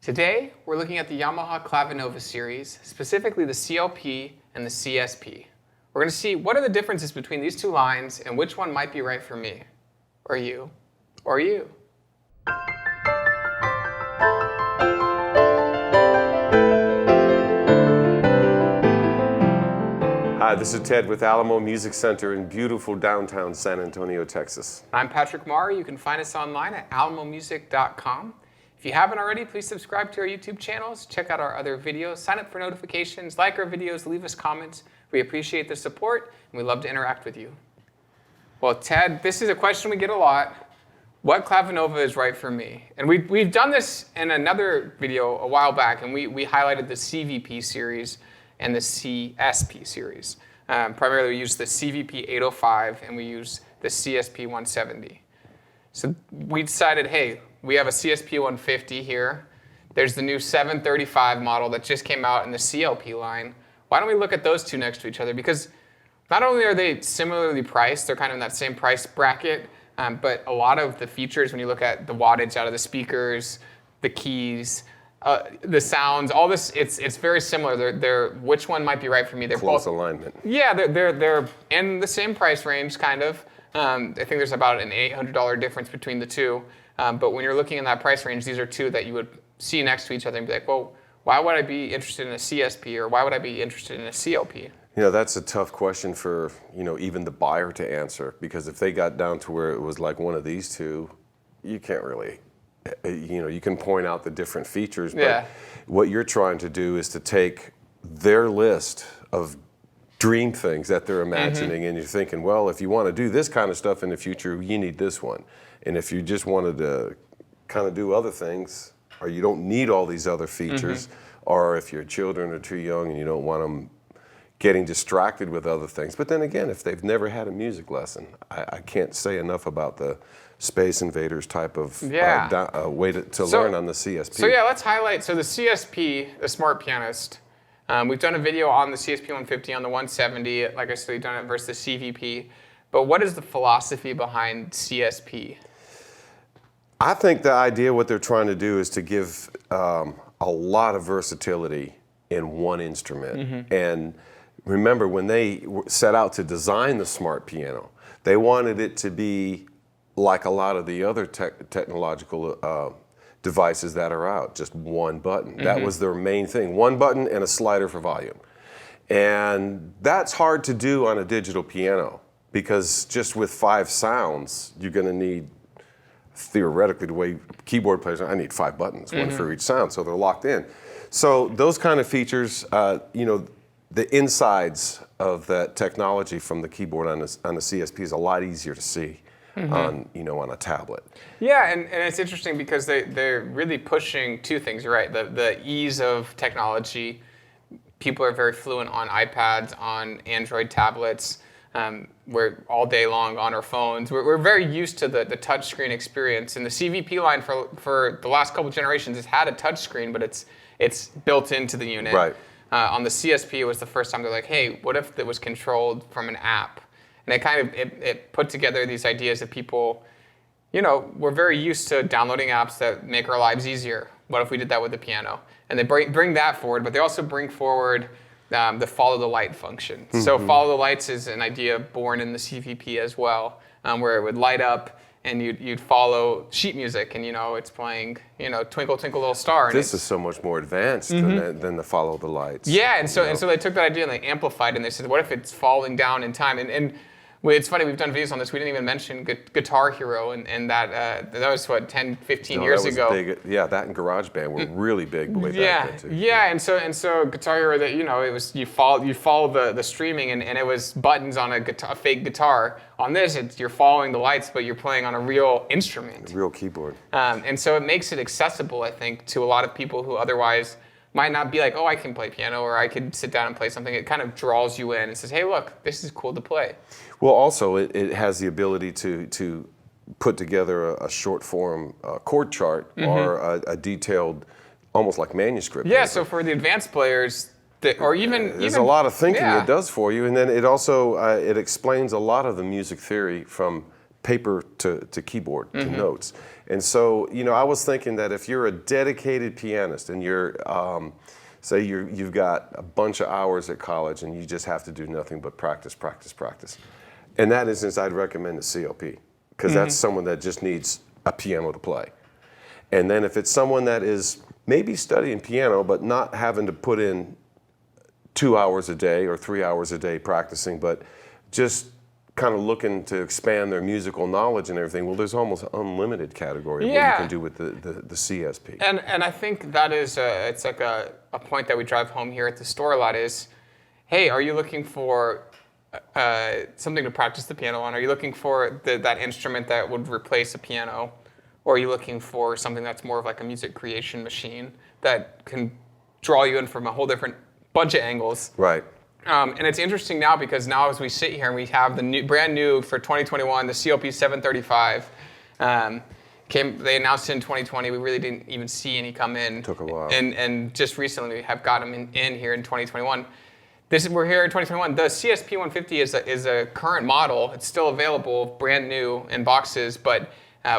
Today, we're looking at the Yamaha Clavinova series, specifically the CLP and the CSP. We're going to see what are the differences between these two lines and which one might be right for me, or you, or you. Hi, this is Ted with Alamo Music Center in beautiful downtown San Antonio, Texas. I'm Patrick Marr. You can find us online at alamomusic.com. If you haven't already, please subscribe to our YouTube channels, check out our other videos, sign up for notifications, like our videos, leave us comments. We appreciate the support, and we love to interact with you. Well, Ted, this is a question we get a lot. What Clavinova is right for me? And we've done this in another video a while back, and we highlighted the CVP series and the CSP series. Primarily, we use the CVP 805, and we use the CSP 170. So we decided, hey, we have a CSP 150 here. There's the new 735 model that just came out in the CLP line. Why don't we look at those two next to each other? Because not only are they similarly priced, they're kind of in that same price bracket, but a lot of the features, when you look at the wattage out of the speakers, the keys, the sounds, all this, it's very similar. They're which one might be right for me? They're Close both alignment. Yeah, they're in the same price range, kind of. I think there's about an $800 difference between the two. But when you're looking in that price range, these are two that you would see next to each other and be like, well, why would I be interested in a CSP or why would I be interested in a CLP? You know, that's a tough question for, even the buyer to answer, because if they got down to where it was like one of these two, you can't really, you can point out the different features, but what you're trying to do is to take their list of dream things that they're imagining, and you're thinking, well, if you want to do this kind of stuff in the future, you need this one. And if you just wanted to kind of do other things, or you don't need all these other features, or if your children are too young and you don't want them getting distracted with other things. But then again, if they've never had a music lesson, I can't say enough about the Space Invaders type of way to learn on the CSP. So yeah, let's highlight, so the CSP, the Smart Pianist, we've done a video on the CSP 150, on the 170, like I said, we've done it versus the CVP. But what is the philosophy behind CSP? I think the idea, what they're trying to do is to give a lot of versatility in one instrument. And remember, when they set out to design the smart piano, they wanted it to be like a lot of the other technological devices that are out, just one button. That was their main thing, one button and a slider for volume. And that's hard to do on a digital piano, because just with 5 sounds, you're going to need, theoretically, the way keyboard players are, I need 5 buttons, one for each sound, so they're locked in. So those kind of features, the insides of that technology from the keyboard on the CSP is a lot easier to see on a tablet. Yeah, and it's interesting because they're really pushing two things. You're right, the ease of technology. People are very fluent on iPads, on Android tablets. We're all day long on our phones. We're very used to the touchscreen experience. And the CVP line for the last couple generations has had a touchscreen, but it's built into the unit. Right. On the CSP, it was the first time they're like, hey, what if it was controlled from an app? And it put together these ideas that people, we're very used to downloading apps that make our lives easier. What if we did that with the piano? And they bring that forward, but they also bring forward the follow the light function. So follow the lights is an idea born in the CVP as well, where it would light up and you'd follow sheet music, and it's playing, Twinkle Twinkle Little Star. This is so much more advanced than the follow the lights. Yeah, and so they took that idea and they amplified it, and they said, what if it's falling down in time? And it's funny, we've done videos on this. We didn't even mention Guitar Hero, and that was, 10, 15 years ago. Big, that and GarageBand were really big way back then too. Yeah, and so Guitar Hero, that it was you follow the streaming, and it was buttons on a fake guitar. On this, you're following the lights, but you're playing on a real instrument. A real keyboard. And so it makes it accessible, I think, to a lot of people who otherwise might not be like, oh, I can play piano, or I could sit down and play something. It kind of draws you in and says, hey, look, this is cool to play. Well, also, it has the ability to put together a short form chord chart or a detailed, almost like manuscript. Yeah, so for the advanced players, there's a lot of thinking it does for you, and then it also it explains a lot of the music theory from paper to keyboard, to notes. And so, you know, I was thinking that if you're a dedicated pianist and you're, say you've got a bunch of hours at college and you just have to do nothing but practice, practice, practice. In that instance, I'd recommend the CLP, because that's someone that just needs a piano to play. And then if it's someone that is maybe studying piano, but not having to put in 2 hours a day or 3 hours a day practicing, but just kind of looking to expand their musical knowledge and everything, well, there's almost unlimited category of what you can do with the CSP. And I think that is it's like a point that we drive home here at the store a lot is, hey, are you looking for something to practice the piano on? Are you looking for that instrument that would replace a piano? Or are you looking for something that's more of like a music creation machine that can draw you in from a whole different bunch of angles? Right. And it's interesting now because now as we sit here and we have the brand new for 2021, the CLP-735. They announced it in 2020. We really didn't even see any come in. Took a while. And just recently we have got them in here in 2021. We're here in 2021. The CSP-150 is a current model. It's still available, brand new in boxes, but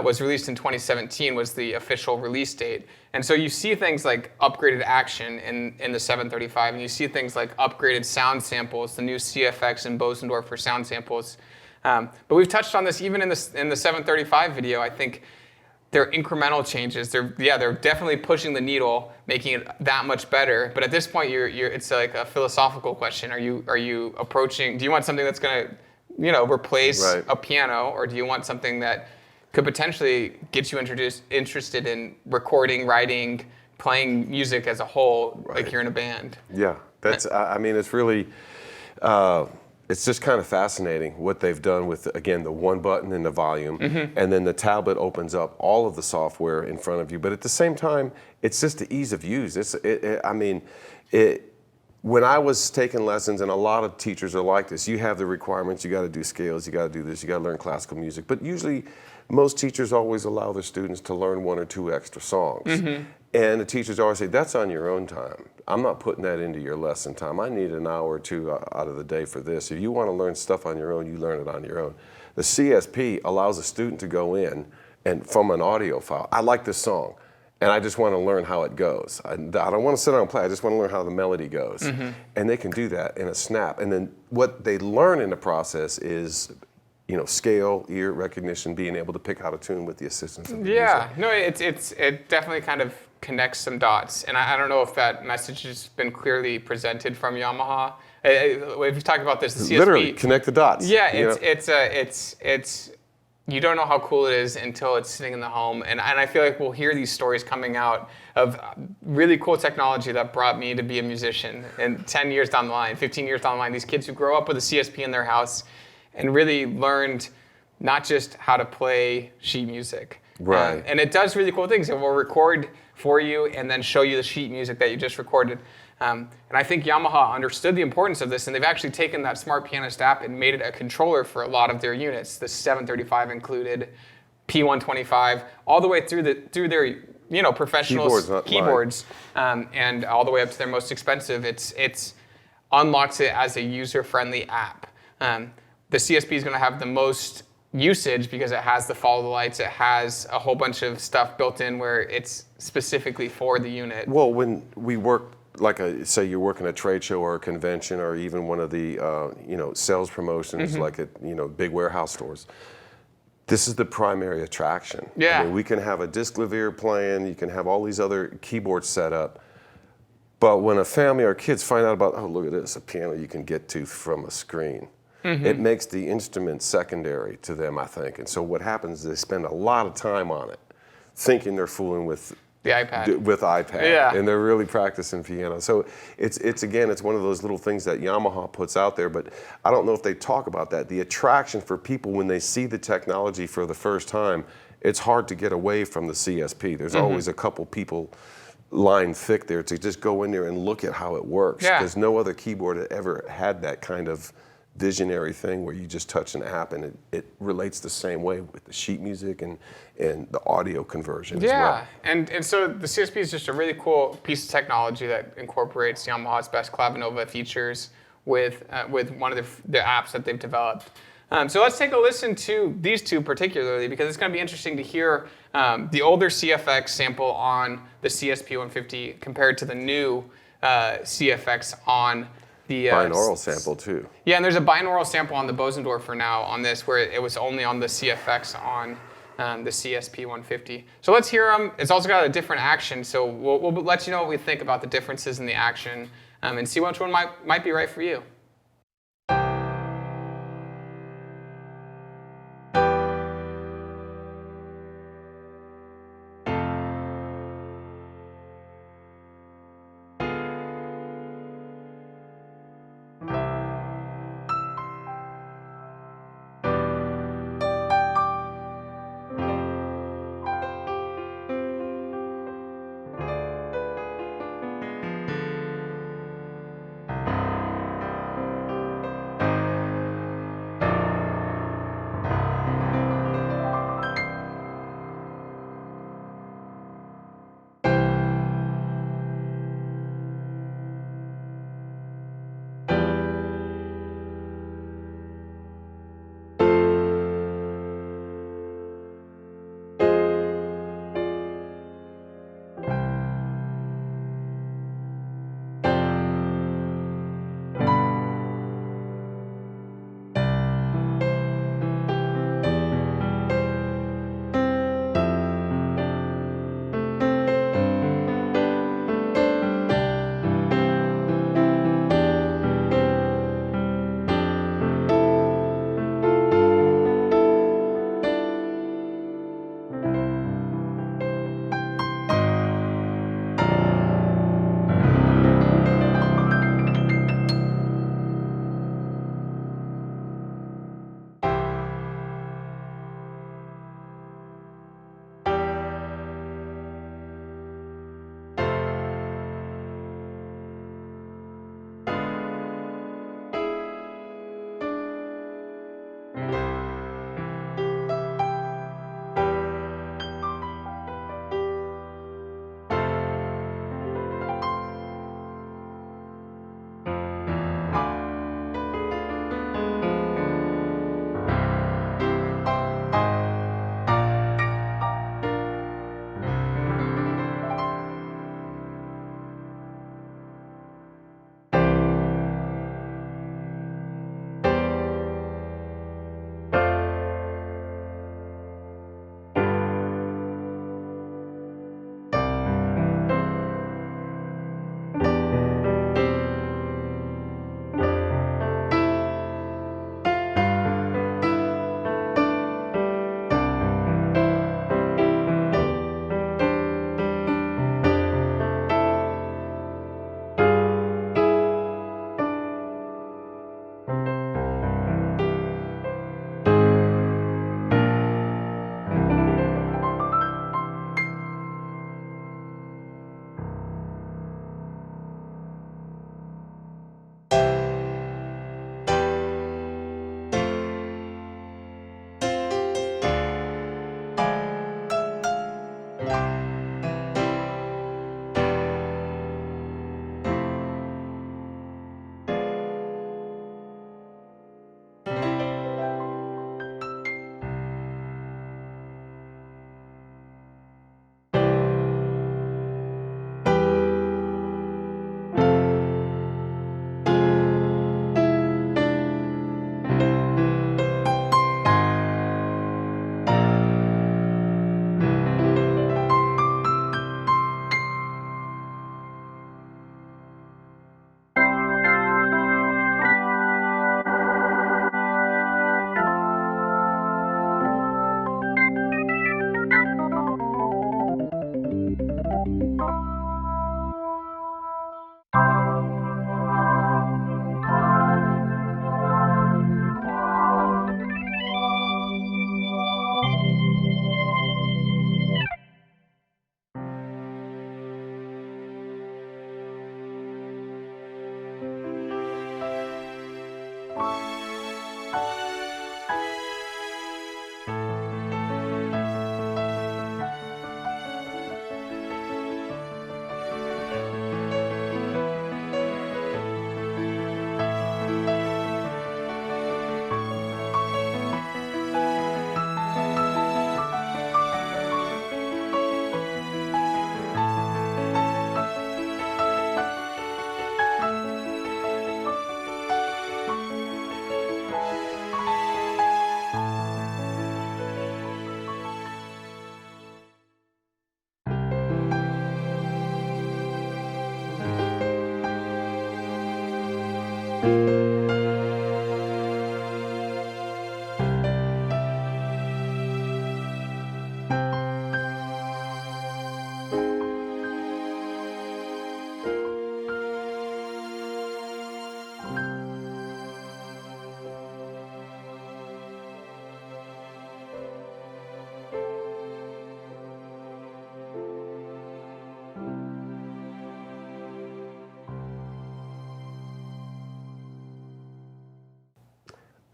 was released in 2017 was the official release date. And so you see things like upgraded action in the 735, and you see things like upgraded sound samples, the new CFX and Bosendorfer sound samples. But we've touched on this even in the 735 video. I think they're incremental changes. They're definitely pushing the needle, making it that much better. But at this point, it's like a philosophical question. Are you approaching? Do you want something that's going to, replace a piano, or do you want something that could potentially get you interested in recording, writing, playing music as a whole, like you're in a band? Yeah, that's. I mean, it's really. It's just kind of fascinating what they've done with, again, the one button and the volume, and then the tablet opens up all of the software in front of you. But at the same time, it's just the ease of use. When I was taking lessons, and a lot of teachers are like this, you have the requirements, you got to do scales, you got to do this, you got to learn classical music. But usually, most teachers always allow their students to learn 1 or 2 extra songs. And the teachers always say, that's on your own time. I'm not putting that into your lesson time. I need an hour or 2 out of the day for this. If you want to learn stuff on your own, you learn it on your own. The CSP allows a student to go in and from an audio file, I like this song, and I just want to learn how it goes. I don't want to sit down and play, I just want to learn how the melody goes. And they can do that in a snap. And then what they learn in the process is scale, ear recognition, being able to pick out a tune with the assistance of the music. No, it definitely kind of connects some dots, and I don't know if that message has been clearly presented from Yamaha. We've talked about this. The CSP, literally connect the dots. Yeah, it's you don't know how cool it is until it's sitting in the home, and I feel like we'll hear these stories coming out of really cool technology that brought me to be a musician. And 10 years down the line, 15 years down the line, these kids who grow up with a CSP in their house and really learned not just how to play sheet music. Right. And it does really cool things. It will record for you and then show you the sheet music that you just recorded. And I think Yamaha understood the importance of this, and they've actually taken that Smart Pianist app and made it a controller for a lot of their units, the 735 included, P125, all the way through their professional keyboards, and all the way up to their most expensive. It's unlocks it as a user-friendly app. The CSP is going to have the most usage because it has the follow the lights, it has a whole bunch of stuff built in where it's specifically for the unit. Well, when we work, say you're working a trade show or a convention or even one of the sales promotions like at big warehouse stores, this is the primary attraction. Yeah. I mean, we can have a disc clavier playing, you can have all these other keyboards set up, but when a family or kids find out about, oh, look at this, a piano you can get to from a screen, it makes the instrument secondary to them, I think. And so what happens is they spend a lot of time on it, thinking they're fooling with the iPad. Yeah. And they're really practicing piano. So it's one of those little things that Yamaha puts out there, but I don't know if they talk about that. The attraction for people when they see the technology for the first time, it's hard to get away from the CSP. There's always a couple people lined thick there to just go in there and look at how it works. Because no other keyboard ever had that kind of visionary thing where you just touch an app and it relates the same way with the sheet music and the audio conversion as well. And so the CSP is just a really cool piece of technology that incorporates Yamaha's best Clavinova features with one of the apps that they've developed. So let's take a listen to these two particularly, because it's going to be interesting to hear the older CFX sample on the CSP-150 compared to the new CFX on the binaural sample too. Yeah, and there's a binaural sample on the Bosendorfer now on this, where it was only on the CFX on the CSP-150. So let's hear them. It's also got a different action, so we'll let you know what we think about the differences in the action and see which one might be right for you.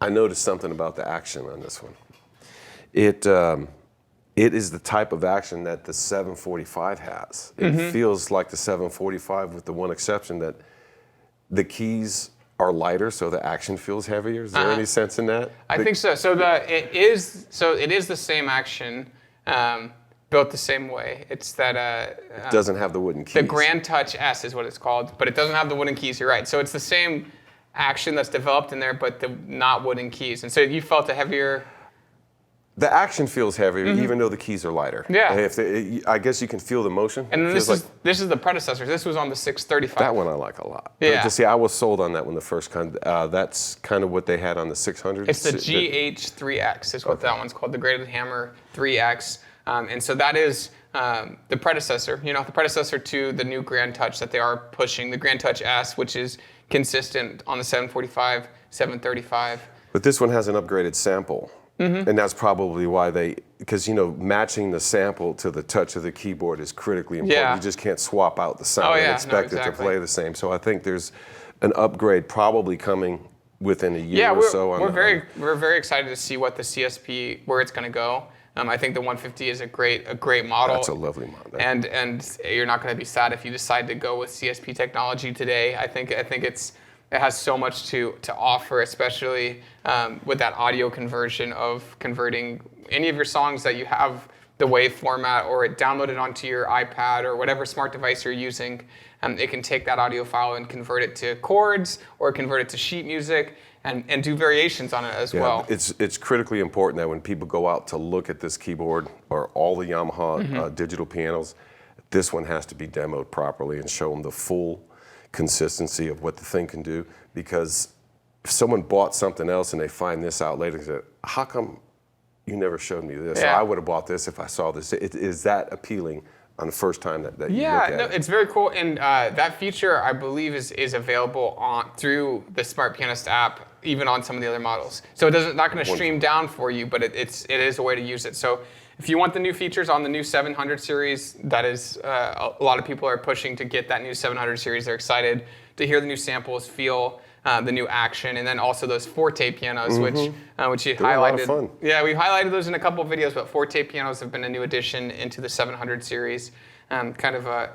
I noticed something about the action on this one. It is the type of action that the 745 has. It feels like the 745 with the one exception that the keys are lighter, so the action feels heavier. Is there any sense in that? I think so. So it is the same action, built the same way. It's that it doesn't have the wooden keys. The Grand Touch S is what it's called, but it doesn't have the wooden keys. You're right. So it's the same action that's developed in there, but not wooden keys. And so you felt a heavier. The action feels heavier, even though the keys are lighter. Yeah. I guess you can feel the motion. And this is the predecessor. This was on the 635. That one I like a lot. Yeah. To see, I was sold on that one the first kind. That's kind of what they had on the 600. It's the GH3X is what that one's called, the Graded Hammer 3X. And so that is the predecessor, the predecessor to the new Grand Touch that they are pushing, the Grand Touch S, which is consistent on the 745, 735. But this one has an upgraded sample. And that's probably why because matching the sample to the touch of the keyboard is critically important. Yeah. You just can't swap out the sound and expect it to play the same. So I think there's an upgrade probably coming within a year or so. We're very excited to see what the CSP, where it's going to go. I think the 150 is a great model. That's a lovely model. And you're not going to be sad if you decide to go with CSP technology today. I think it has so much to offer, especially with that audio conversion of converting any of your songs that you have the WAV format or it downloaded onto your iPad or whatever smart device you're using. It can take that audio file and convert it to chords or convert it to sheet music and do variations on it as well. It's critically important that when people go out to look at this keyboard or all the Yamaha digital pianos, this one has to be demoed properly and show them the full consistency of what the thing can do. Because if someone bought something else and they find this out later and say, how come you never showed me this? Yeah. I would have bought this if I saw this. Is that appealing on the first time that you look at it? It's very cool. And that feature, I believe, is available through the Smart Pianist app, even on some of the other models. So it not going to stream down for you, but it is a way to use it. So if you want the new features on the new 700 series, that is a lot of people are pushing to get that new 700 series. They're excited to hear the new samples, feel the new action, and then also those Forte pianos, which you highlighted. A lot of fun. Yeah, we highlighted those in a couple of videos, but Forte pianos have been a new addition into the 700 series, kind of a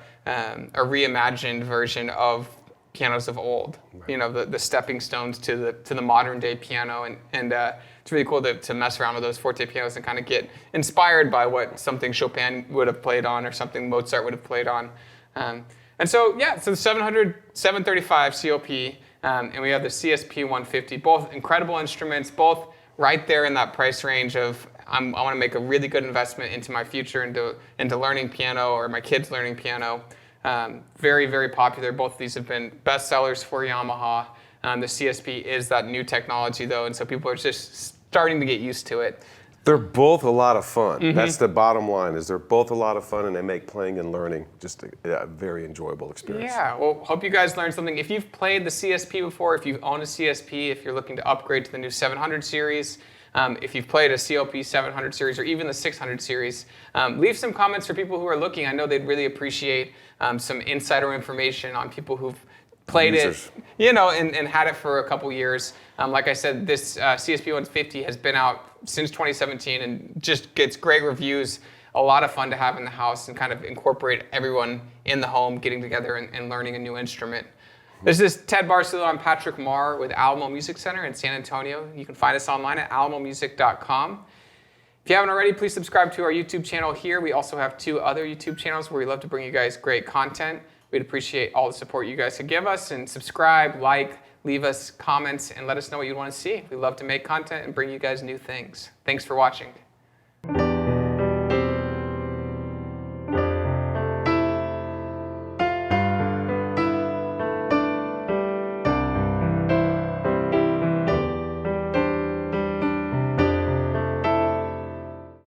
reimagined version of pianos of old. Right. The stepping stones to the modern day piano, and it's really cool to mess around with those Forte pianos and kind of get inspired by what something Chopin would have played on or something Mozart would have played on. And so the 700, 735 CLP, and we have the CSP-150, both incredible instruments, both right there in that price range of I want to make a really good investment into my future, into learning piano or my kids learning piano. Very, very popular. Both of these have been bestsellers for Yamaha. The CSP is that new technology though, and so people are just starting to get used to it. They're both a lot of fun. That's the bottom line, is they're both a lot of fun and they make playing and learning just a very enjoyable experience. Yeah, well, hope you guys learned something. If you've played the CSP before, if you've owned a CSP, if you're looking to upgrade to the new 700 series, if you've played a CLP 700 series or even the 600 series, leave some comments for people who are looking. I know they'd really appreciate some insider information on people who've played it, and had it for a couple years. Like I said, this CSP-150 has been out since 2017 and just gets great reviews. A lot of fun to have in the house and kind of incorporate everyone in the home getting together and learning a new instrument. This is Ted Barcello and Patrick Marr with Alamo Music Center in San Antonio. You can find us online at alamomusic.com. If you haven't already, please subscribe to our YouTube channel here. We also have 2 other YouTube channels where we love to bring you guys great content. We'd appreciate all the support you guys could give us, and subscribe, leave us comments, and let us know what you want to see. We love to make content and bring you guys new things. Thanks for watching.